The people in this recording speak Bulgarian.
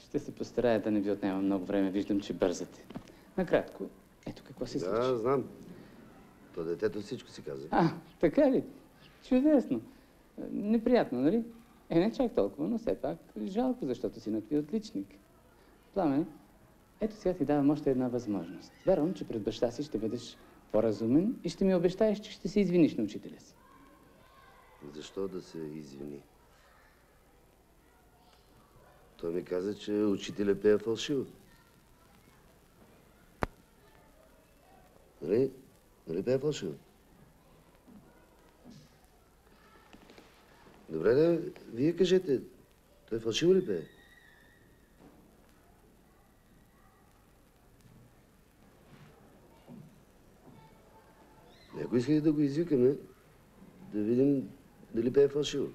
Ще се постарая да не ви отнема много време. Виждам, че бързате. Накратко, ето какво се случи. Да, знам. То детето всичко си каза. Така ли? Чудесно. Неприятно, нали? Не чак толкова, но все пак жалко, защото синът ви е отличник. Пламен, ето сега ти давам още една възможност. Вярвам, че пред баща си ще бъдеш по-разумен и ще ми обещаеш, че ще се извиниш на учителя си. Защо да се извини? Той ми каза, че учителя пее фалшиво. Нали? Нали пее фалшиво? Добре, да, вие кажете, той фалшиво ли пее? Ако искате да го извикаме, да видим дали пее фалшиво.